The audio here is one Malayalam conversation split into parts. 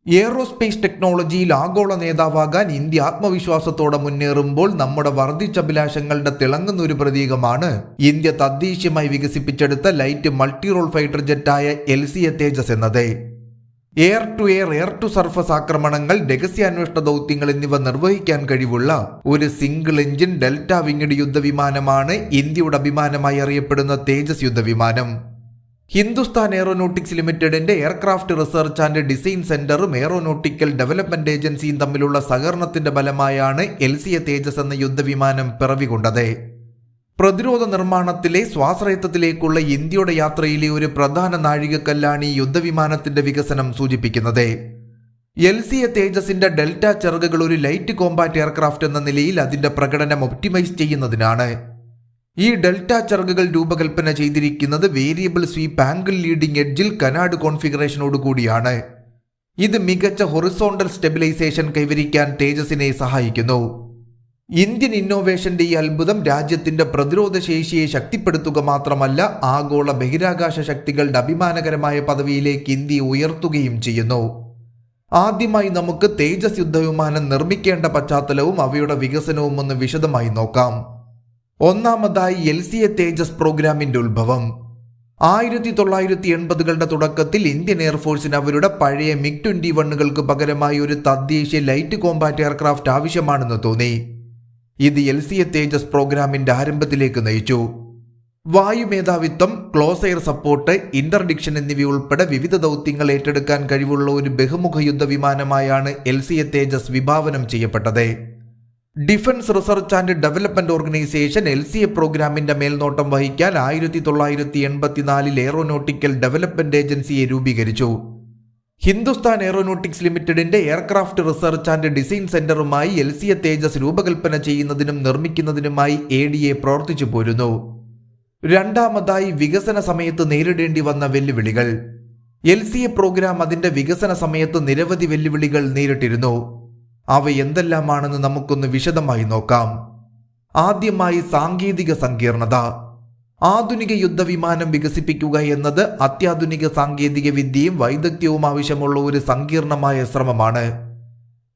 എയ്റോസ്പേസ് ടെക്നോളജിയിൽ ആഗോള നേതാവാകാൻ ഇന്ത്യ ആത്മവിശ്വാസത്തോടെ മുന്നേറുമ്പോൾ നമ്മുടെ വർദ്ധിച്ച അഭിലാഷങ്ങളുടെ തിളങ്ങുന്ന ഒരു പ്രതീകമാണ് ഇന്ത്യ തദ്ദേശീയമായി വികസിപ്പിച്ചെടുത്ത ലൈറ്റ് മൾട്ടി റോൾ ഫൈറ്റർ ജെറ്റായ LCA തേജസ് എന്നത്. Air to air, air to surface ആക്രമണങ്ങൾ, രഹസ്യാന്വേഷണ ദൗത്യങ്ങൾ എന്നിവ നിർവഹിക്കാൻ കഴിവുള്ള ഒരു സിംഗിൾ എഞ്ചിൻ ഡെൽറ്റ വിങ്ഡ് യുദ്ധവിമാനമാണ് ഇന്ത്യയുടെ അഭിമാനമായി അറിയപ്പെടുന്ന തേജസ് യുദ്ധവിമാനം. ഹിന്ദുസ്ഥാൻ എയറോനോട്ടിക്സ് ലിമിറ്റഡിന്റെ എയർക്രാഫ്റ്റ് റിസർച്ച് ആൻഡ് ഡിസൈൻ സെന്ററും എയറോനോട്ടിക്കൽ ഡെവലപ്മെന്റ് ഏജൻസിയും തമ്മിലുള്ള സഹകരണത്തിന്റെ ഫലമായാണ് LCA തേജസ് എന്ന യുദ്ധവിമാനം പിറവികൊണ്ടത്. പ്രതിരോധ നിർമ്മാണത്തിലെ സ്വാശ്രയത്വത്തിലേക്കുള്ള ഇന്ത്യയുടെ യാത്രയിലെ ഒരു പ്രധാന നാഴികക്കല്ലാണ് ഈ യുദ്ധവിമാനത്തിന്റെ വികസനം സൂചിപ്പിക്കുന്നത്. LCA തേജസിന്റെ ഡെൽറ്റ ചിറകുകൾ ഒരു ലൈറ്റ് കോമ്പാറ്റ് എയർക്രാഫ്റ്റ് എന്ന നിലയിൽ അതിന്റെ പ്രകടനം ഒപ്റ്റിമൈസ് ചെയ്യുന്നതിനാണ്. ഈ ഡെൽറ്റ ചിറകുകൾ രൂപകൽപ്പന ചെയ്തിരിക്കുന്നത് വേരിയബിൾ സ്വീപ്പ് ആംഗിൾ ലീഡിംഗ് എഡ്ജിൽ കനാഡ് കോൺഫിഗറേഷനോട് കൂടിയാണ്. ഇത് മികച്ച ഹൊറിസോണ്ടൽ സ്റ്റെബിലൈസേഷൻ കൈവരിക്കാൻ തേജസിനെ സഹായിക്കുന്നു. ഇന്ത്യൻ ഇന്നോവേഷന്റെ ഈ അത്ഭുതം രാജ്യത്തിന്റെ പ്രതിരോധ ശേഷിയെ ശക്തിപ്പെടുത്തുക മാത്രമല്ല, ആഗോള ബഹിരാകാശ ശക്തികളുടെ അഭിമാനകരമായ പദവിയിലേക്ക് ഇന്ത്യയെ ഉയർത്തുകയും ചെയ്യുന്നു. ആദ്യമായി നമുക്ക് തേജസ് യുദ്ധവിമാനം നിർമ്മിക്കേണ്ട പശ്ചാത്തലവും അവയുടെ വികസനവും ഒന്ന് വിശദമായി നോക്കാം. ഒന്നാമതായി LCA തേജസ് പ്രോഗ്രാമിന്റെ ഉത്ഭവം. 1980കളുടെ തുടക്കത്തിൽ ഇന്ത്യൻ എയർഫോഴ്സിന് അവരുടെ പഴയ MiG-21കൾക്ക് പകരമായി ഒരു തദ്ദേശീയ ലൈറ്റ് കോമ്പാറ്റ് എയർക്രാഫ്റ്റ് ആവശ്യമാണെന്ന് തോന്നി. ഇത് LCA തേജസ് പ്രോഗ്രാമിന്റെ ആരംഭത്തിലേക്ക് നയിച്ചു. വായുമേധാവിത്വം, ക്ലോസ് എയർ സപ്പോർട്ട്, ഇന്റർഡിക്ഷൻ എന്നിവയുൾപ്പെടെ വിവിധ ദൗത്യങ്ങൾ ഏറ്റെടുക്കാൻ കഴിവുള്ള ഒരു ബഹുമുഖ യുദ്ധവിമാനമായാണ് LCA തേജസ് വിഭാവനം ചെയ്യപ്പെട്ടത്. Defence research and development organisation LCA പ്രോഗ്രാമിന്റെ മേൽനോട്ടം വഹിക്കാൻ 1984 എയറോനോട്ടിക്കൽ ഡെവലപ്മെന്റ് ഏജൻസിയെ രൂപീകരിച്ചു. ഹിന്ദുസ്ഥാൻ എയറോനോട്ടിക്സ് ലിമിറ്റഡിന്റെ എയർക്രാഫ്റ്റ് റിസർച്ച് ആൻഡ് ഡിസൈൻ സെന്ററുമായി LCA തേജസ് രൂപകൽപ്പന ചെയ്യുന്നതിനും നിർമ്മിക്കുന്നതിനുമായി ADA പ്രവർത്തിച്ചു പോരുന്നു. രണ്ടാമതായി വികസന സമയത്ത് നേരിടേണ്ടി വന്ന വെല്ലുവിളികൾ. LCA പ്രോഗ്രാം അതിന്റെ വികസന സമയത്ത് നിരവധി വെല്ലുവിളികൾ നേരിട്ടിരുന്നു. അവ എന്തെല്ലാമാണെന്ന് നമുക്കൊന്ന് വിശദമായി നോക്കാം. ആദ്യമായി സാങ്കേതിക സങ്കീർണത. ആധുനിക യുദ്ധവിമാനം വികസിപ്പിക്കുക എന്നത് അത്യാധുനിക സാങ്കേതിക വിദ്യയും വൈദഗ്ധ്യവും ആവശ്യമുള്ള ഒരു സങ്കീർണമായ ശ്രമമാണ്.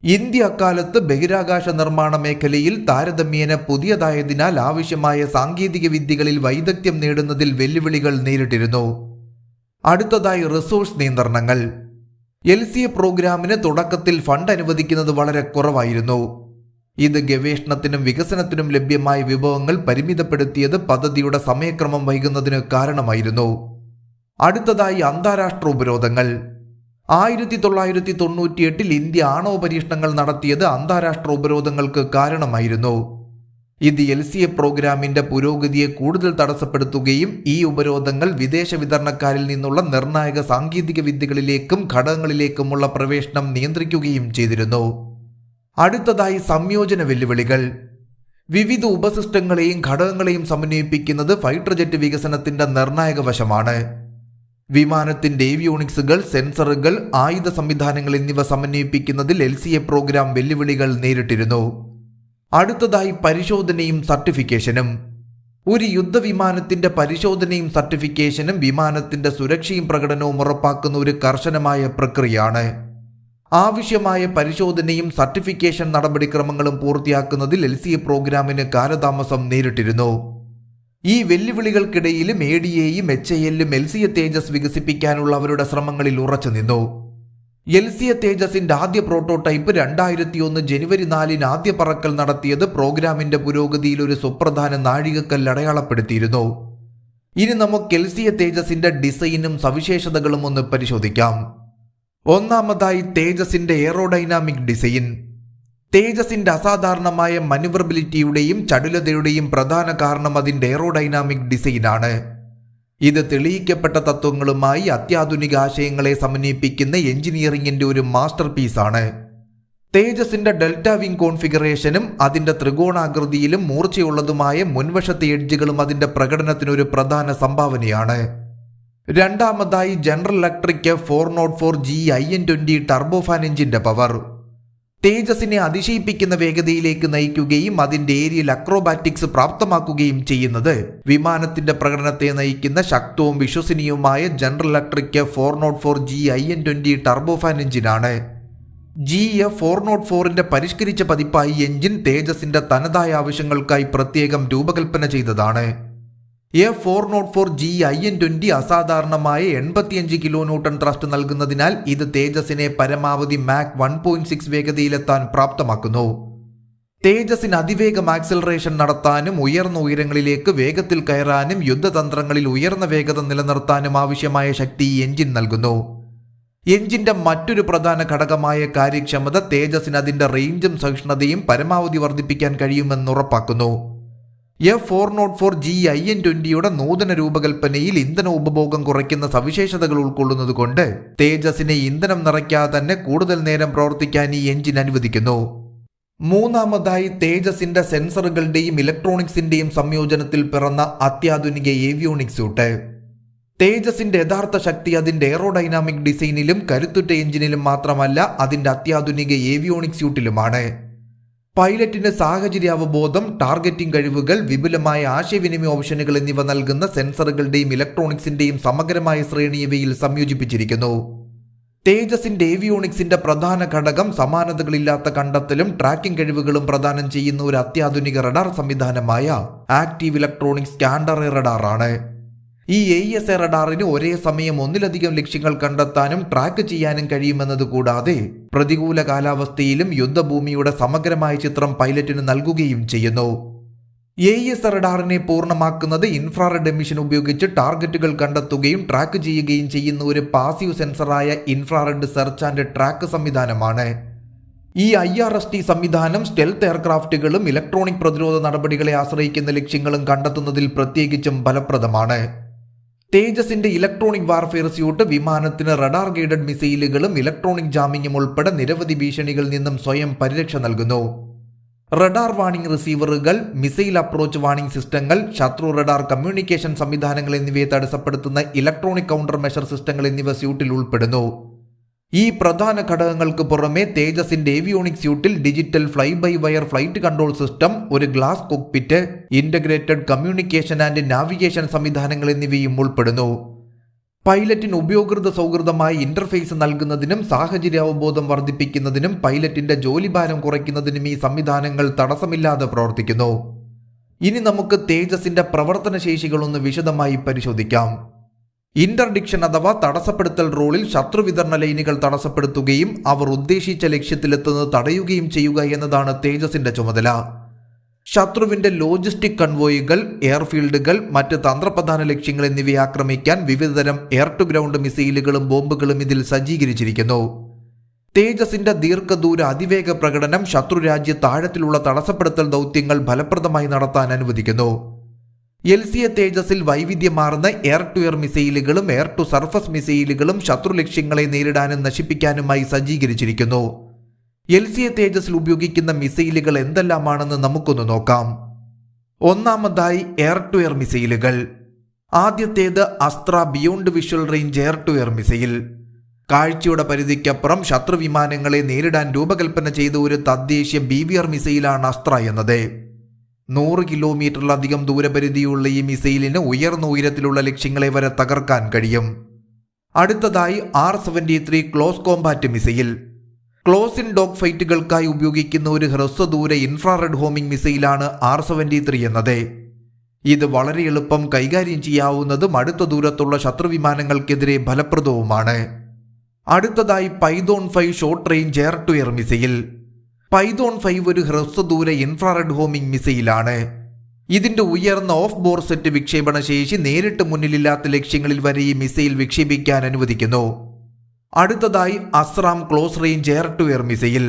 ഇന്ത്യ അക്കാലത്ത് ബഹിരാകാശ നിർമ്മാണ മേഖലയിൽ താരതമ്യേന പുതിയതായതിനാൽ ആവശ്യമായ സാങ്കേതിക വിദ്യകളിൽ വൈദഗ്ധ്യം നേടുന്നതിൽ വെല്ലുവിളികൾ നേരിട്ടിരുന്നു. അടുത്തതായി റിസോഴ്സ് നിയന്ത്രണങ്ങൾ. LCA പ്രോഗ്രാമിന് തുടക്കത്തിൽ ഫണ്ട് അനുവദിക്കുന്നത് വളരെ കുറവായിരുന്നു. ഇത് ഗവേഷണത്തിനും വികസനത്തിനും ലഭ്യമായ വിഭവങ്ങൾ പരിമിതപ്പെടുത്തിയത് പദ്ധതിയുടെ സമയക്രമം വൈകുന്നതിന് കാരണമായിരുന്നു. അടുത്തതായി അന്താരാഷ്ട്ര ഉപരോധങ്ങൾ. 1998 ഇന്ത്യ ആണവ പരീക്ഷണങ്ങൾ നടത്തിയത് അന്താരാഷ്ട്ര ഉപരോധങ്ങൾക്ക് കാരണമായിരുന്നു. ഇത് LCA പ്രോഗ്രാമിന്റെ പുരോഗതിയെ കൂടുതൽ തടസ്സപ്പെടുത്തുകയും ഈ ഉപരോധങ്ങൾ വിദേശ വിതരണക്കാരിൽ നിന്നുള്ള നിർണായക സാങ്കേതിക വിദ്യകളിലേക്കും ഘടകങ്ങളിലേക്കുമുള്ള പ്രവേശനം നിയന്ത്രിക്കുകയും ചെയ്തിരുന്നു. അടുത്തതായി സംയോജന വെല്ലുവിളികൾ. വിവിധ ഉപസിസ്റ്റങ്ങളെയും ഘടകങ്ങളെയും സമന്വയിപ്പിക്കുന്നത് ഫൈറ്റർ ജെറ്റ് വികസനത്തിന്റെ നിർണായക വശമാണ്. വിമാനത്തിന്റെ ഏവിയോണിക്സുകൾ, സെൻസറുകൾ, ആയുധ സംവിധാനങ്ങൾ എന്നിവ സമന്വയിപ്പിക്കുന്നതിൽ LCA പ്രോഗ്രാം വെല്ലുവിളികൾ നേരിട്ടിരുന്നു. അടുത്തതായി പരിശോധനയും സർട്ടിഫിക്കേഷനും. ഒരു യുദ്ധവിമാനത്തിന്റെ പരിശോധനയും സർട്ടിഫിക്കേഷനും വിമാനത്തിന്റെ സുരക്ഷയും പ്രകടനവും ഉറപ്പാക്കുന്ന ഒരു കർശനമായ പ്രക്രിയയാണ്. ആവശ്യമായ പരിശോധനയും സർട്ടിഫിക്കേഷൻ നടപടിക്രമങ്ങളും പൂർത്തിയാക്കുന്നതിൽ LCA പ്രോഗ്രാമിന് കാലതാമസം നേരിട്ടിരുന്നു. ഈ വെല്ലുവിളികൾക്കിടയിലും ADAയും HALലും LCA തേജസ് വികസിപ്പിക്കാനുള്ള അവരുടെ ശ്രമങ്ങളിൽ ഉറച്ചു നിന്നു. LCA തേജസിന്റെ ആദ്യ പ്രോട്ടോടൈപ്പ് 2001 ജനുവരി 4 ആദ്യ പറക്കൽ നടത്തിയത് പ്രോഗ്രാമിന്റെ പുരോഗതിയിൽ ഒരു സുപ്രധാന നാഴികക്കല്ല് അടയാളപ്പെടുത്തിയിരുന്നു. ഇനി നമുക്ക് LCA തേജസിന്റെ ഡിസൈനും സവിശേഷതകളും ഒന്ന് പരിശോധിക്കാം. ഒന്നാമതായി തേജസിന്റെ എയറോഡൈനാമിക് ഡിസൈൻ. തേജസിന്റെ അസാധാരണമായ മനുവറബിലിറ്റിയുടെയും ചടുലതയുടെയും പ്രധാന കാരണം അതിന്റെ എയറോഡൈനാമിക് ഡിസൈനാണ്. ഇത് തെളിയിക്കപ്പെട്ട തത്വങ്ങളുമായി അത്യാധുനിക ആശയങ്ങളെ സമന്വയിപ്പിക്കുന്ന എഞ്ചിനീയറിംഗിന്റെ ഒരു മാസ്റ്റർ പീസാണ്. തേജസിന്റെ ഡെൽറ്റ വിങ് കോൺഫിഗറേഷനും അതിന്റെ ത്രികോണാകൃതിയിലും മൂർച്ചയുള്ളതുമായ മുൻവശത്തെ എഡ്ജുകളും അതിന്റെ പ്രകടനത്തിനൊരു പ്രധാന സംഭാവനയാണ്. രണ്ടാമതായി general electric 404G IN-20 turbofan എഞ്ചിന്റെ പവർ. തേജസിനെ അതിശയിപ്പിക്കുന്ന വേഗതയിലേക്ക് നയിക്കുകയും അതിന്റെ ഏരിയൽ അക്രോബാറ്റിക്സ് പ്രാപ്തമാക്കുകയും ചെയ്യുന്നത് വിമാനത്തിന്റെ പ്രകടനത്തെ നയിക്കുന്ന ശക്തവും വിശ്വസനീയവുമായ general electric 404G IN-20 turbofan എഞ്ചിനാണ്. GF404ന്റെ പരിഷ്കരിച്ച പതിപ്പായി എഞ്ചിൻ തേജസിന്റെ തനതായ ആവശ്യങ്ങൾക്കായി പ്രത്യേകം രൂപകൽപ്പന ചെയ്തതാണ്. F404G IN20 അസാധാരണമായ 85 കിലോന്യൂട്ടൺ ത്രസ്റ്റ് നൽകുന്നതിനാൽ ഇത് തേജസിനെ പരമാവധി മാക് 1.6 വേഗതയിലെത്താൻ പ്രാപ്തമാക്കുന്നു. തേജസിന് അതിവേഗം ആക്സിലറേഷൻ നടത്താനും ഉയർന്ന ഉയരങ്ങളിലേക്ക് വേഗത്തിൽ കയറാനും യുദ്ധതന്ത്രങ്ങളിൽ ഉയർന്ന വേഗത നിലനിർത്താനും ആവശ്യമായ ശക്തി ഈ എഞ്ചിൻ നൽകുന്നു. എഞ്ചിന്റെ മറ്റൊരു പ്രധാന ഘടകമായ കാര്യക്ഷമത തേജസിന് അതിന്റെ റേഞ്ചും സഹിഷ്ണുതയും പരമാവധി വർദ്ധിപ്പിക്കാൻ കഴിയുമെന്ന് ഉറപ്പാക്കുന്നു. F404G IN20യുടെ നൂതന രൂപകൽപ്പനയിൽ ഇന്ധന ഉപഭോഗം കുറയ്ക്കുന്ന സവിശേഷതകൾ ഉൾക്കൊള്ളുന്നതുകൊണ്ട് തേജസിനെ ഇന്ധനം നിറയ്ക്കാതെ തന്നെ കൂടുതൽ നേരം പ്രവർത്തിക്കാൻ ഈ എഞ്ചിൻ അനുവദിക്കുന്നു. മൂന്നാമതായി തേജസിന്റെ സെൻസറുകളുടെയും ഇലക്ട്രോണിക്സിന്റെയും സംയോജനത്തിൽ പിറന്ന അത്യാധുനിക ഏവിയോണിക് സ്യൂട്ട്. തേജസിന്റെ യഥാർത്ഥ ശക്തി അതിന്റെ എയറോഡൈനാമിക് ഡിസൈനിലും കരുത്തുറ്റ എഞ്ചിനിലും മാത്രമല്ല, അതിന്റെ അത്യാധുനിക ഏവിയോണിക് സ്യൂട്ടിലുമാണ്. പൈലറ്റിന് സാഹചര്യാവബോധം, ടാർഗറ്റിംഗ് കഴിവുകൾ, വിപുലമായ ആശയവിനിമയ ഓപ്ഷനുകൾ എന്നിവ നൽകുന്ന സെൻസറുകളുടെയും ഇലക്ട്രോണിക്സിന്റെയും സമഗ്രമായ ശ്രേണി ഇവയിൽ സംയോജിപ്പിച്ചിരിക്കുന്നു. തേജസിന്റെ ഏവിയോണിക്സിന്റെ പ്രധാന ഘടകം സമാനതകളില്ലാത്ത കണ്ടെത്തലും ട്രാക്കിംഗ് കഴിവുകളും പ്രദാനം ചെയ്യുന്ന ഒരു അത്യാധുനിക റഡാർ സംവിധാനമായ ആക്റ്റീവ് ഇലക്ട്രോണിക് സ്കാൻഡർ റഡാറാണ്. ഈ AESA റഡാറിന് ഒരേ സമയം ഒന്നിലധികം ലക്ഷ്യങ്ങൾ കണ്ടെത്താനും ട്രാക്ക് ചെയ്യാനും കഴിയുമെന്നത് കൂടാതെ പ്രതികൂല കാലാവസ്ഥയിലും യുദ്ധഭൂമിയുടെ സമഗ്രമായ ചിത്രം പൈലറ്റിന് നൽകുകയും ചെയ്യുന്നു. AESA റഡാറിനെ പൂർണ്ണമാക്കുന്നത് ഇൻഫ്രാറെഡ് എമിഷൻ ഉപയോഗിച്ച് ടാർഗറ്റുകൾ കണ്ടെത്തുകയും ട്രാക്ക് ചെയ്യുകയും ചെയ്യുന്ന ഒരു പാസീവ് സെൻസറായ ഇൻഫ്രാറെഡ് സെർച്ച് ആൻഡ് ട്രാക്ക് സംവിധാനമാണ്. ഈ IRST സംവിധാനം സ്റ്റെൽത്ത് എയർക്രാഫ്റ്റുകളും ഇലക്ട്രോണിക് പ്രതിരോധ നടപടികളെ ആശ്രയിക്കുന്ന ലക്ഷ്യങ്ങളും കണ്ടെത്തുന്നതിൽ പ്രത്യേകിച്ചും ഫലപ്രദമാണ്. തേജസിന്റെ ഇലക്ട്രോണിക് വാർഫെയർ സ്യൂട്ട് വിമാനത്തിന് റഡാർ ഗൈഡഡ് മിസൈലുകളും ഇലക്ട്രോണിക് ജാമിങ്ങും ഉൾപ്പെടെ നിരവധി ഭീഷണികളിൽ നിന്നും സ്വയം പരിരക്ഷ നൽകുന്നു. റഡാർ വാണിംഗ് റിസീവറുകൾ, മിസൈൽ അപ്രോച്ച് വാണിംഗ് സിസ്റ്റങ്ങൾ, ശത്രു റഡാർ കമ്മ്യൂണിക്കേഷൻ സംവിധാനങ്ങൾ എന്നിവയെ തടസ്സപ്പെടുത്തുന്ന ഇലക്ട്രോണിക് കൗണ്ടർ മെഷർ സിസ്റ്റങ്ങൾ എന്നിവ സ്യൂട്ടിൽ ഉൾപ്പെടുന്നു. ഈ പ്രധാന ഘടകങ്ങൾക്ക് പുറമെ തേജസിന്റെ ഏവിയോണിക് സ്യൂട്ടിൽ digital fly by wire flight control system, ഒരു glass cockpit, integrated communication and navigation സംവിധാനങ്ങൾ എന്നിവയും ഉൾപ്പെടുന്നു. പൈലറ്റിന് ഉപയോകൃത സൗഹൃദമായ ഇന്റർഫേസ് നൽകുന്നതിനും സാഹചര്യാവബോധം വർദ്ധിപ്പിക്കുന്നതിനും പൈലറ്റിന്റെ ജോലിഭാരം കുറയ്ക്കുന്നതിനും ഈ സംവിധാനങ്ങൾ തടസ്സമില്ലാതെ പ്രവർത്തിക്കുന്നു. ഇനി നമുക്ക് തേജസിന്റെ പ്രവർത്തനശേഷികളൊന്ന് വിശദമായി പരിശോധിക്കാം. ഇന്റർഡിക്ഷൻ അഥവാ തടസ്സപ്പെടുത്തൽ റോളിൽ ശത്രു വിതരണ ലൈനുകൾ തടസ്സപ്പെടുത്തുകയും അവർ ഉദ്ദേശിച്ച ലക്ഷ്യത്തിലെത്തുന്നത് തടയുകയും ചെയ്യുക എന്നതാണ് തേജസിന്റെ ചുമതല. ശത്രുവിന്റെ ലോജിസ്റ്റിക് കൺവോയുകൾ, എയർഫീൽഡുകൾ, മറ്റ് തന്ത്രപ്രധാന ലക്ഷ്യങ്ങൾ എന്നിവയെ ആക്രമിക്കാൻ വിവിധതരം എയർ ടു ഗ്രൗണ്ട് മിസൈലുകളും ബോംബുകളും ഇതിൽ സജ്ജീകരിച്ചിരിക്കുന്നു. തേജസിന്റെ ദീർഘദൂര അതിവേഗ പ്രകടനം ശത്രുരാജ്യത്ത് ആഴത്തിലുള്ള തടസ്സപ്പെടുത്തൽ ദൗത്യങ്ങൾ ഫലപ്രദമായി നടത്താൻ അനുവദിക്കുന്നു. LCA തേജസിൽ വൈവിധ്യമാർന്ന എയർ ടു എയർ മിസൈലുകളും എയർ ടു സർഫസ് മിസൈലുകളും ശത്രു ലക്ഷ്യങ്ങളെ നേരിടാനും നശിപ്പിക്കാനുമായി സജ്ജീകരിച്ചിരിക്കുന്നു. LCA തേജസിൽ ഉപയോഗിക്കുന്ന മിസൈലുകൾ എന്തെല്ലാമാണെന്ന് നമുക്കൊന്ന് നോക്കാം. ഒന്നാമതായി എയർ ടു എയർ മിസൈലുകൾ. ആദ്യത്തേത് Astra beyond visual range air to air missile. കാഴ്ചയുടെ പരിധിക്കപ്പുറം ശത്രു വിമാനങ്ങളെ നേരിടാൻ രൂപകൽപ്പന ചെയ്ത ഒരു തദ്ദേശീയ BVR മിസൈലാണ് അസ്ത്ര എന്നത്. 100 കിലോമീറ്ററിലധികം ദൂരപരിധിയുള്ള ഈ മിസൈലിന് ഉയർന്ന ഉയരത്തിലുള്ള ലക്ഷ്യങ്ങളെ വരെ തകർക്കാൻ കഴിയും. അടുത്തതായി R-73 close combat missile. Close in dog ഫൈറ്റുകൾക്കായി ഉപയോഗിക്കുന്ന ഒരു ഹ്രസ്വദൂര ഇൻഫ്രാറെഡ് ഹോമിംഗ് മിസൈലാണ് R-73 എന്നത്. ഇത് വളരെ എളുപ്പം കൈകാര്യം ചെയ്യാവുന്നതും അടുത്ത ദൂരത്തുള്ള ശത്രുവിമാനങ്ങൾക്കെതിരെ ഫലപ്രദവുമാണ്. അടുത്തതായി Python 5 short range air to air missile. Python 5 ഒരു ഹ്രസ്വദൂര ഇൻഫ്രാറെഡ് ഹോമിംഗ് മിസൈലാണ്. ഇതിന്റെ ഉയർന്ന ഓഫ് ബോർ സെറ്റ് വിക്ഷേപണ ശേഷി നേരിട്ട് മുന്നിലില്ലാത്ത ലക്ഷ്യങ്ങളിൽ വരെ ഈ മിസൈൽ വിക്ഷേപിക്കാൻ അനുവദിക്കുന്നു. അടുത്തതായി ASRAAM close range air to air missile.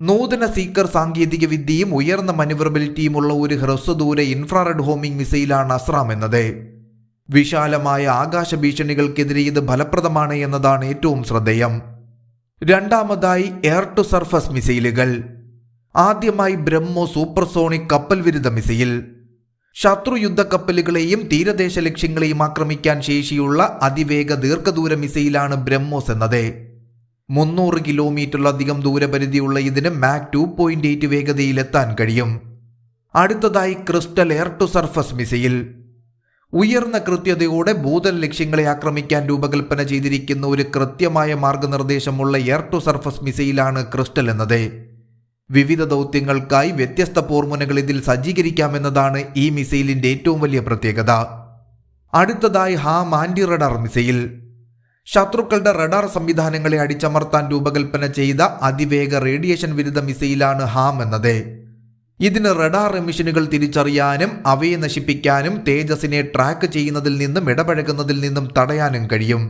നൂതന സീക്കർ സാങ്കേതിക വിദ്യയും ഉയർന്ന മനുവറബിലിറ്റിയുമുള്ള ഒരു ഹ്രസ്വദൂര ഇൻഫ്രാറെഡ് ഹോമിംഗ് മിസൈലാണ് അസ്രാം എന്നത്. വിശാലമായ ആകാശ ഭീഷണികൾക്കെതിരെ ഇത് ഫലപ്രദമാണ് എന്നതാണ് ഏറ്റവും ശ്രദ്ധേയം. രണ്ടാമതായി എയർ ടു സർഫസ് മിസൈലുകൾ. ആദ്യമായി ബ്രഹ്മോ സൂപ്പർസോണിക് കപ്പൽ വിരുദ്ധ മിസൈൽ. ശത്രു യുദ്ധക്കപ്പലുകളെയും തീരദേശ ലക്ഷ്യങ്ങളെയും ആക്രമിക്കാൻ ശേഷിയുള്ള അതിവേഗ ദീർഘദൂര മിസൈലാണ് ബ്രഹ്മോസ് എന്നത്. 300 കിലോമീറ്ററിലധികം ദൂരപരിധിയുള്ള ഇതിന് മാക് 2.8 വേഗതയിലെത്താൻ കഴിയും. അടുത്തതായി crystal air to surface missile. ഉയർന്ന കൃത്യതയോടെ ഭൂതല ലക്ഷ്യങ്ങളെ ആക്രമിക്കാൻ രൂപകൽപ്പന ചെയ്തിരിക്കുന്ന ഒരു കൃത്യമായ മാർഗനിർദ്ദേശമുള്ള എയർ ടു സർഫസ് മിസൈലാണ് ക്രിസ്റ്റൽ എന്നത്. വിവിധ ദൗത്യങ്ങൾക്കായി വ്യത്യസ്ത പോർമുനകൾ ഇതിൽ സജ്ജീകരിക്കാമെന്നതാണ് ഈ മിസൈലിന്റെ ഏറ്റവും വലിയ പ്രത്യേകത. അടുത്തതായി ഹാം ആന്റി റഡാർ മിസൈൽ. ശത്രുക്കളുടെ റഡാർ സംവിധാനങ്ങളെ അടിച്ചമർത്താൻ രൂപകൽപ്പന ചെയ്ത അതിവേഗ റേഡിയേഷൻ വിരുദ്ധ മിസൈലാണ് ഹാം എന്നത്. ഇതിന് റഡാർ എമിഷനുകൾ തിരിച്ചറിയാനും അവയെ നശിപ്പിക്കാനും തേജസിനെ ട്രാക്ക് ചെയ്യുന്നതിൽ നിന്നും ഇടപഴകുന്നതിൽ നിന്നും തടയാനും കഴിയും.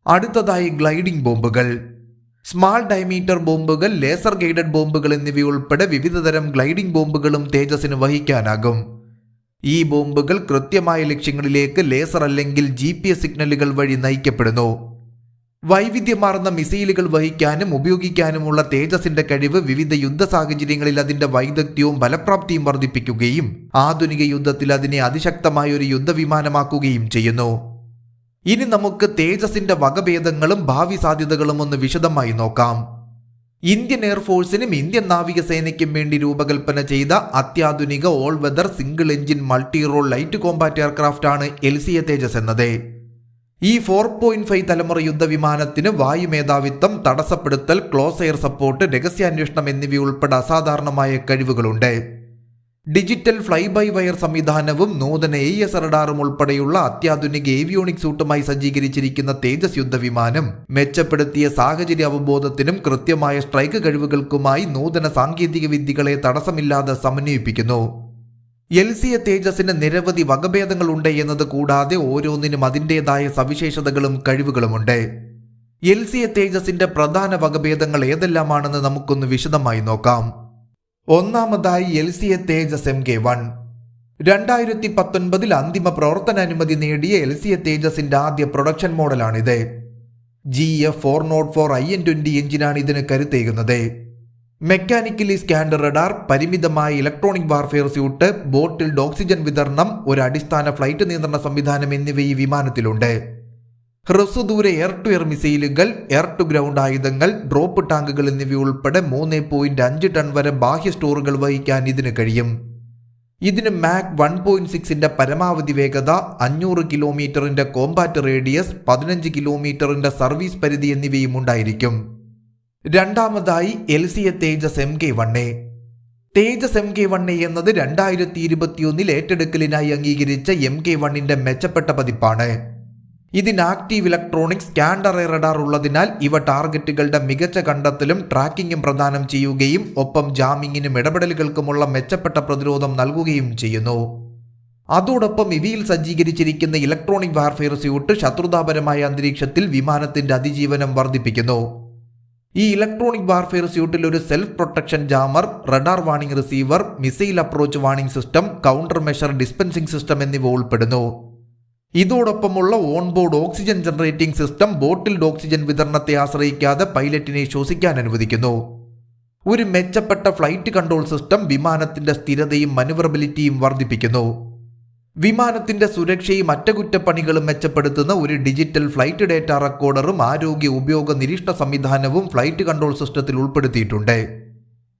അടുത്തതായി ഗ്ലൈഡിംഗ് ബോംബുകൾ. സ്മാൾ ഡയമീറ്റർ ബോംബുകൾ, ലേസർ ഗൈഡഡ് ബോംബുകൾ എന്നിവയുൾപ്പെടെ വിവിധതരം ഗ്ലൈഡിംഗ് ബോംബുകളും തേജസിന് വഹിക്കാനാകും. ഈ ബോംബുകൾ കൃത്യമായ ലക്ഷ്യങ്ങളിലേക്ക് ലേസർ അല്ലെങ്കിൽ GPS സിഗ്നലുകൾ വഴി നയിക്കപ്പെടുന്നു. വൈവിധ്യമാർന്ന മിസൈലുകൾ വഹിക്കാനും ഉപയോഗിക്കാനുമുള്ള തേജസിന്റെ കഴിവ് വിവിധ യുദ്ധ സാഹചര്യങ്ങളിൽ അതിന്റെ വൈദഗ്ധ്യവും ഫലപ്രാപ്തിയും വർദ്ധിപ്പിക്കുകയും ആധുനിക യുദ്ധത്തിൽ അതിനെ അതിശക്തമായ ഒരു യുദ്ധവിമാനമാക്കുകയും ചെയ്യുന്നു. ഇനി നമുക്ക് തേജസിന്റെ വകഭേദങ്ങളും ഭാവി സാധ്യതകളും ഒന്ന് വിശദമായി നോക്കാം. ഇന്ത്യൻ എയർഫോഴ്സിനും ഇന്ത്യൻ നാവികസേനയ്ക്കും വേണ്ടി രൂപകൽപ്പന ചെയ്ത അത്യാധുനിക all weather single engine multi role light combat എയർക്രാഫ്റ്റാണ് LCA തേജസ് എന്നത്. ഈ 4.5 തലമുറ യുദ്ധവിമാനത്തിന് വായുമേധാവിത്വം, തടസ്സപ്പെടുത്തൽ, ക്ലോസ് എയർ സപ്പോർട്ട്, രഹസ്യാന്വേഷണം എന്നിവയുൾപ്പെടെ അസാധാരണമായ കഴിവുകളുണ്ട്. ഡിജിറ്റൽ ഫ്ലൈ ബൈ വയർ സംവിധാനവും നൂതന AES റഡാറും ഉൾപ്പെടെയുള്ള അത്യാധുനിക ഏവിയോണിക് സൂട്ടുമായി സജ്ജീകരിച്ചിരിക്കുന്ന തേജസ് യുദ്ധവിമാനം മെച്ചപ്പെടുത്തിയ സാഹചര്യ അവബോധത്തിനും കൃത്യമായ സ്ട്രൈക്ക് കഴിവുകൾക്കുമായി നൂതന സാങ്കേതിക വിദ്യകളെ തടസ്സമില്ലാതെ സമന്വയിപ്പിക്കുന്നു. LCA തേജസിന് നിരവധി വകഭേദങ്ങളുണ്ട് എന്നത് കൂടാതെ ഓരോന്നിനും അതിൻ്റെതായ സവിശേഷതകളും കഴിവുകളുമുണ്ട്. LCA തേജസിന്റെ പ്രധാന വകഭേദങ്ങൾ ഏതെല്ലാമാണെന്ന് നമുക്കൊന്ന് വിശദമായി നോക്കാം. ഒന്നാമതായി LCA തേജസ് MK1. 2019 അന്തിമ പ്രവർത്തനാനുമതി നേടിയ LCA തേജസിന്റെ ആദ്യ പ്രൊഡക്ഷൻ മോഡലാണിത്. GF404 IN-20 എഞ്ചിനാണ് ഇതിന് കരുത്തേകുന്നത്. മെക്കാനിക്കലി സ്കാൻഡ് റഡാർ, പരിമിതമായ electronic warfare suit, bottled oxygen വിതരണം, ഒരു അടിസ്ഥാന ഫ്ലൈറ്റ് നിയന്ത്രണ സംവിധാനം എന്നിവ ഈ വിമാനത്തിലുണ്ട്. ഹ്രസ്വദൂര എയർ ടു എയർ മിസൈലുകൾ, എയർ ടു ഗ്രൗണ്ട് ആയുധങ്ങൾ, ഡ്രോപ്പ് ടാങ്കുകൾ എന്നിവയുൾപ്പെടെ 3.5 ടൺ വരെ ബാഹ്യ സ്റ്റോറുകൾ വഹിക്കാൻ ഇതിന് കഴിയും. ഇതിന് മാക് 1.6ന്റെ പരമാവധി വേഗത, 500 കിലോമീറ്ററിന്റെ കോമ്പാറ്റ് റേഡിയസ്, 15 കിലോമീറ്ററിന്റെ സർവീസ് പരിധി എന്നിവയും ഉണ്ടായിരിക്കും. രണ്ടാമതായി LCA തേജസ് MK1A. തേജസ് MK1A എന്നത് 2021 ഏറ്റെടുക്കലിനായി അംഗീകരിച്ച MK1ന്റെ മെച്ചപ്പെട്ട പതിപ്പാണ്. ഇതിന് ആക്റ്റീവ് ഇലക്ട്രോണിക്സ്, സ്കാൻഡർ റഡാർ ഉള്ളതിനാൽ ഇവ ടാർഗറ്റുകളുടെ മികച്ച കണ്ടെത്തലും ട്രാക്കിങ്ങും പ്രദാനം ചെയ്യുകയും ഒപ്പം ജാമിങ്ങിനും ഇടപെടലുകൾക്കുമുള്ള മെച്ചപ്പെട്ട പ്രതിരോധം നൽകുകയും ചെയ്യുന്നു. അതോടൊപ്പം ഇവയിൽ സജ്ജീകരിച്ചിരിക്കുന്ന ഇലക്ട്രോണിക് വാർഫെയർ സ്യൂട്ട് ശത്രുതാപരമായ അന്തരീക്ഷത്തിൽ വിമാനത്തിന്റെ അതിജീവനം വർദ്ധിപ്പിക്കുന്നു. ഈ ഇലക്ട്രോണിക് വാർഫെയർ സ്യൂട്ടിൽ ഒരു self protection jammer, radar warning receiver, missile approach warning system, counter measure dispensing system എന്നിവ ഉൾപ്പെടുന്നു. ഇതോടൊപ്പമുള്ള onboard oxygen generating system bottled oxygen വിതരണത്തെ ആശ്രയിക്കാതെ പൈലറ്റിനെ ശ്വസിക്കാൻ അനുവദിക്കുന്നു. ഒരു മെച്ചപ്പെട്ട ഫ്ലൈറ്റ് കൺട്രോൾ സിസ്റ്റം വിമാനത്തിന്റെ സ്ഥിരതയും മാനുവറബിലിറ്റിയും വർദ്ധിപ്പിക്കുന്നു. വിമാനത്തിന്റെ സുരക്ഷയും അറ്റകുറ്റപ്പണികളും മെച്ചപ്പെടുത്തുന്ന ഒരു ഡിജിറ്റൽ ഫ്ലൈറ്റ് ഡേറ്റ റെക്കോർഡറും ആരോഗ്യ ഉപയോഗ നിരീക്ഷണ സംവിധാനവും ഫ്ലൈറ്റ് കൺട്രോൾ സിസ്റ്റത്തിൽ ഉൾപ്പെടുത്തിയിട്ടുണ്ട്.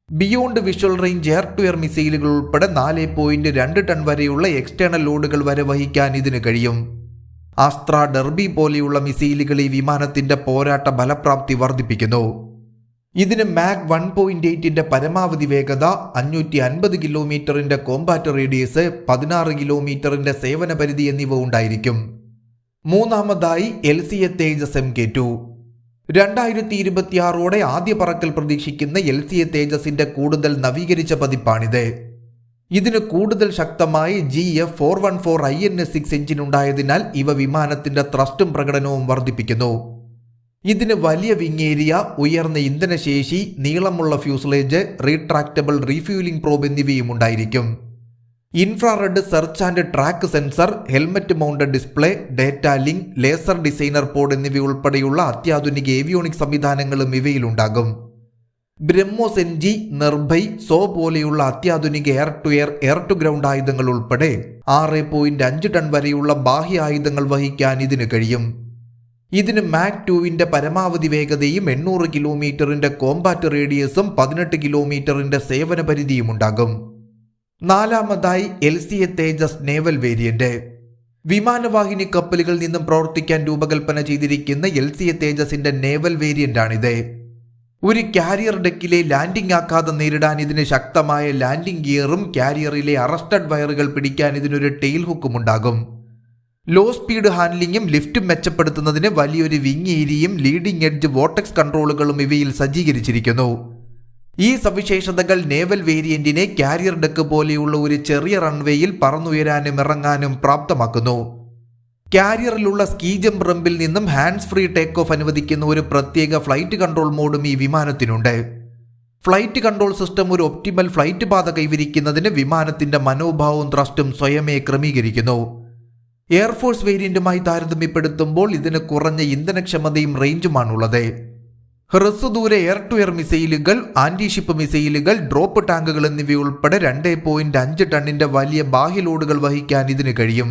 Beyond visual range air to air മിസൈലുകൾ ഉൾപ്പെടെ 4.2 ടൺ വരെയുള്ള എക്സ്റ്റേണൽ ലോഡുകൾ വരെ വഹിക്കാൻ ഇതിന് കഴിയും. അസ്ത്ര, ഡെർബി പോലെയുള്ള മിസൈലുകൾ ഈ വിമാനത്തിന്റെ പോരാട്ട ഫലപ്രാപ്തി വർദ്ധിപ്പിക്കുന്നു. ഇതിന് മാക് 1.8ന്റെ പരമാവധി വേഗത, 550 കിലോമീറ്ററിന്റെ കോമ്പാറ്റ് റേഡിയസ്, 16 കിലോമീറ്ററിന്റെ സേവന പരിധി എന്നിവ ഉണ്ടായിരിക്കും. മൂന്നാമതായി LCA തേജസ് MK2. 2026ഓടെ ആദ്യ പറക്കൽ പ്രതീക്ഷിക്കുന്ന LCA തേജസിന്റെ കൂടുതൽ നവീകരിച്ച പതിപ്പാണിത്. ഇതിന് കൂടുതൽ ശക്തമായ GF414 IN-6 എഞ്ചിൻ ഉണ്ടായതിനാൽ ഇവ വിമാനത്തിന്റെ ത്രസ്റ്റും പ്രകടനവും വർദ്ധിപ്പിക്കുന്നു. ഇതിന് വലിയ വിങ് ഏരിയ, ഉയർന്ന ഇന്ധനശേഷി, നീളമുള്ള ഫ്യൂസലേജ്, റീട്രാക്റ്റബിൾ റീഫ്യൂലിംഗ് പ്രോബ് എന്നിവയും ഉണ്ടായിരിക്കും. Infrared search and track sensor, helmet mounted display, data link, laser designer pod എന്നിവയുൾപ്പെടെയുള്ള അത്യാധുനിക ഏവിയോണിക് സംവിധാനങ്ങളും ഇവയിലുണ്ടാകും. ബ്രഹ്മോസ് NG, നിർഭയ്, സോ പോലെയുള്ള അത്യാധുനിക air to air, air to ground ആയുധങ്ങൾ ഉൾപ്പെടെ 6.5 ടൺ വരെയുള്ള ബാഹ്യ ആയുധങ്ങൾ വഹിക്കാൻ ഇതിന് കഴിയും. ഇതിന് മാക് 2ന്റെ പരമാവധി വേഗതയും 800 കിലോമീറ്ററിന്റെ കോമ്പാറ്റ് റേഡിയസും 18 കിലോമീറ്ററിന്റെ സേവന പരിധിയും ഉണ്ടാകും. നാലാമതായി LCA തേജസ് നേവൽ വേരിയന്റ്. വിമാനവാഹിനി കപ്പലുകളിൽ നിന്നും പ്രവർത്തിക്കാൻ രൂപകൽപ്പന ചെയ്തിരിക്കുന്ന LCA തേജസിന്റെ നേവൽ വേരിയന്റാണിത്. ഒരു കാരിയർ ഡെക്കിലെ ലാൻഡിംഗ് ആഘാതം നേരിടാൻ ഇതിന് ശക്തമായ ലാൻഡിംഗ് ഗിയറും കാരിയറിലെ അറസ്റ്റഡ് വയറുകൾ പിടിക്കാൻ ഇതിനൊരു ടെയിൽ ഹുക്കും ഉണ്ടാകും. ലോ സ്പീഡ് ഹാൻഡ്ലിംഗും ലിഫ്റ്റും മെച്ചപ്പെടുത്തുന്നതിന് വലിയൊരു വിങ് ഏരിയയും ലീഡിംഗ് എഡ്ജ് വോർട്ടെക്സ് കൺട്രോളുകളും ഇവയിൽ സജ്ജീകരിച്ചിരിക്കുന്നു. ഈ സവിശേഷതകൾ നേവൽ വേരിയന്റിനെ കാരിയർ ഡെക്ക് പോലെയുള്ള ഒരു ചെറിയ റൺവേയിൽ പറന്നുയരാനും ഇറങ്ങാനും പ്രാപ്തമാക്കുന്നു. കാരിയറിലുള്ള സ്കീ ജംപ് റംപിൽ നിന്നും ഹാൻഡ്സ് ഫ്രീ ടേക്ക് ഓഫ് അനുവദിക്കുന്ന ഒരു പ്രത്യേക ഫ്ലൈറ്റ് കൺട്രോൾ മോഡും ഈ വിമാനത്തിനുണ്ട്. ഫ്ലൈറ്റ് കൺട്രോൾ സിസ്റ്റം ഒരു ഒപ്റ്റിമൽ ഫ്ലൈറ്റ് പാത കൈവരിക്കുന്നതിന് വിമാനത്തിന്റെ മനോഭാവവും ത്രസ്റ്റും സ്വയമേ ക്രമീകരിക്കുന്നു. എയർഫോഴ്സ് വേരിയന്റുമായി താരതമ്യപ്പെടുത്തുമ്പോൾ ഇതിന് കുറഞ്ഞ ഇന്ധനക്ഷമതയും റേഞ്ചുമാണുള്ളത്. ഹ്രസ്വദൂര എയർ ടു എയർ മിസൈലുകൾ, ആന്റിഷിപ്പ് മിസൈലുകൾ, ഡ്രോപ്പ് ടാങ്കുകൾ എന്നിവയുൾപ്പെടെ 2.5 ടണ്ണിന്റെ വലിയ ബാഹ്യ ലോഡുകൾ വഹിക്കാൻ ഇതിന് കഴിയും.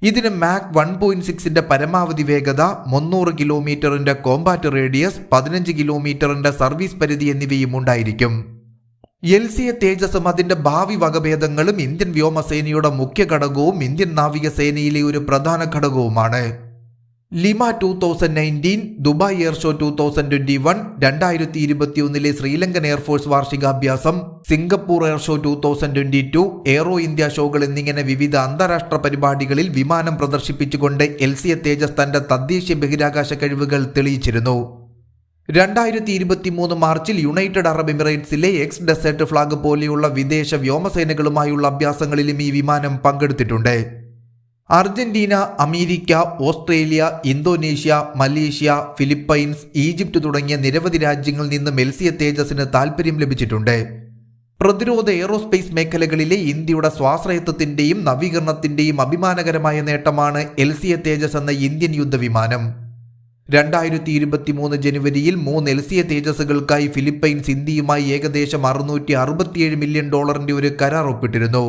ഇതിന് മാക് 1.6ന്റെ പരമാവധി വേഗത, 300 കിലോമീറ്ററിന്റെ കോമ്പാറ്റ് റേഡിയസ്, 15 കിലോമീറ്ററിന്റെ സർവീസ് പരിധി എന്നിവയും ഉണ്ടായിരിക്കും. LCA തേജസും അതിന്റെ ഭാവി വകഭേദങ്ങളും ഇന്ത്യൻ വ്യോമസേനയുടെ മുഖ്യ ഘടകവും ഇന്ത്യൻ നാവികസേനയിലെ ഒരു പ്രധാന ഘടകവുമാണ്. LIMA 2019, Dubai air show 2021, 2021 Sri Lankan air force വാർഷികാഭ്യാസം, Singapore air show 2022, aero India ഷോകൾ എന്നിങ്ങനെ വിവിധ അന്താരാഷ്ട്ര പരിപാടികളിൽ വിമാനം പ്രദർശിപ്പിച്ചുകൊണ്ട് LCA തേജസ് തന്റെ തദ്ദേശീയ ബഹിരാകാശ കഴിവുകൾ തെളിയിച്ചിരുന്നു. 2023 മാർച്ചിൽ യുണൈറ്റഡ് അറബ് എമിറേറ്റ്സിലെ എക്സ് ഡെസേർട്ട് ഫ്ലാഗ് പോലെയുള്ള വിദേശ വ്യോമസേനകളുമായുള്ള അഭ്യാസങ്ങളിലും ഈ വിമാനം പങ്കെടുത്തിട്ടുണ്ട്. Argentina, America, Australia, Indonesia, Malaysia, Philippines, Egypt തുടങ്ങിയ നിരവധി രാജ്യങ്ങളിൽ നിന്നും LCA തേജസിന് താൽപര്യം ലഭിച്ചിട്ടുണ്ട്. പ്രതിരോധ എയ്റോസ്പേസ് മേഖലകളിലെ ഇന്ത്യയുടെ സ്വാശ്രയത്വത്തിന്റെയും നവീകരണത്തിന്റെയും അഭിമാനകരമായ നേട്ടമാണ് LCA തേജസ് എന്ന ഇന്ത്യൻ യുദ്ധവിമാനം. 2023 ജനുവരിയിൽ 3 LCA തേജസുകൾക്കായി ഫിലിപ്പൈൻസ് ഇന്ത്യയുമായി ഏകദേശം $667 മില്യൺ ഒരു കരാർ ഒപ്പിട്ടിരുന്നു.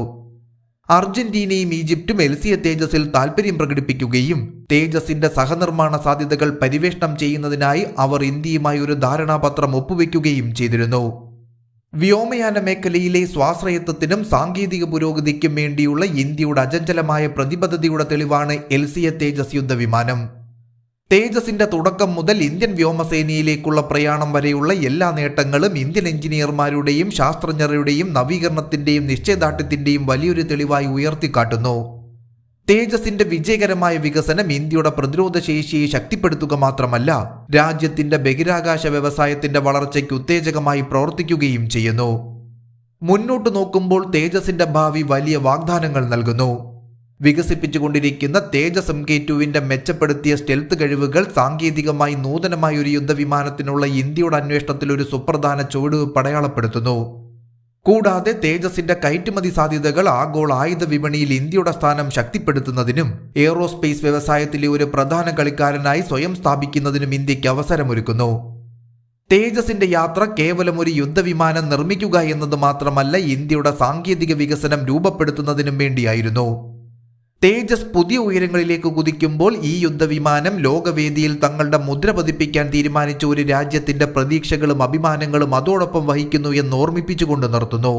അർജന്റീനയും ഈജിപ്തും LCA തേജസിൽ താൽപര്യം പ്രകടിപ്പിക്കുകയും തേജസിന്റെ സഹനിർമ്മാണ സാധ്യതകൾ പര്യവേഷണം ചെയ്യുന്നതിനായി അവർ ഇന്ത്യയുമായി ഒരു ധാരണാപത്രം ഒപ്പുവെക്കുകയും ചെയ്തിരുന്നു. വ്യോമയാന മേഖലയിലെ സ്വാശ്രയത്വത്തിനും സാങ്കേതിക പുരോഗതിക്കും വേണ്ടിയുള്ള ഇന്ത്യയുടെ അചഞ്ചലമായ പ്രതിബദ്ധതയുടെ തെളിവാണ് LCA തേജസ് യുദ്ധവിമാനം. തേജസിന്റെ തുടക്കം മുതൽ ഇന്ത്യൻ വ്യോമസേനയിലേക്കുള്ള പ്രയാണം വരെയുള്ള എല്ലാ നേട്ടങ്ങളും ഇന്ത്യൻ എഞ്ചിനീയർമാരുടെയും ശാസ്ത്രജ്ഞരുടെയും നവീകരണത്തിന്റെയും നിശ്ചയദാർഢ്യത്തിന്റെയും വലിയൊരു തെളിവായി ഉയർത്തിക്കാട്ടുന്നു. തേജസിന്റെ വിജയകരമായ വികസനം ഇന്ത്യയുടെ പ്രതിരോധ ശേഷിയെ ശക്തിപ്പെടുത്തുക മാത്രമല്ല, രാജ്യത്തിന്റെ ബഹിരാകാശ വ്യവസായത്തിന്റെ വളർച്ചയ്ക്ക് ഉത്തേജകമായി പ്രവർത്തിക്കുകയും ചെയ്യുന്നു. മുന്നോട്ട് നോക്കുമ്പോൾ തേജസിന്റെ ഭാവി വലിയ വാഗ്ദാനങ്ങൾ നൽകുന്നു. വികസിപ്പിച്ചുകൊണ്ടിരിക്കുന്ന തേജസ് MK2വിന്റെ മെച്ചപ്പെടുത്തിയ സ്റ്റെൽത്ത് കഴിവുകൾ സാങ്കേതികമായി നൂതനമായ ഒരു യുദ്ധവിമാനത്തിനുള്ള ഇന്ത്യയുടെ അന്വേഷണത്തിൽ ഒരു സുപ്രധാന ചുവടുവെപ്പ് അടയാളപ്പെടുത്തുന്നു. കൂടാതെ തേജസിന്റെ കയറ്റുമതി സാധ്യതകൾ ആഗോള ആയുധ വിപണിയിൽ ഇന്ത്യയുടെ സ്ഥാനം ശക്തിപ്പെടുത്തുന്നതിനും എയ്റോസ്പേസ് വ്യവസായത്തിലെ ഒരു പ്രധാന കളിക്കാരനായി സ്വയം സ്ഥാപിക്കുന്നതിനും ഇന്ത്യക്ക് അവസരമൊരുക്കുന്നു. തേജസിന്റെ യാത്ര കേവലം ഒരു യുദ്ധവിമാനം നിർമ്മിക്കുക എന്നത് മാത്രമല്ല, ഇന്ത്യയുടെ സാങ്കേതിക വികസനം രൂപപ്പെടുത്തുന്നതിനും വേണ്ടിയായിരുന്നു. തേജസ് പുതിയ ഉയരങ്ങളിലേക്ക് കുതിക്കുമ്പോൾ ഈ യുദ്ധവിമാനം ലോകവേദിയിൽ തങ്ങളുടെ മുദ്ര പതിപ്പിക്കാൻ തീരുമാനിച്ച ഒരു രാജ്യത്തിന്റെ പ്രതീക്ഷകളും അഭിമാനങ്ങളും അതോടൊപ്പം വഹിക്കുന്നു എന്ന് ഓർമ്മിപ്പിച്ചുകൊണ്ട് നിർത്തുന്നു.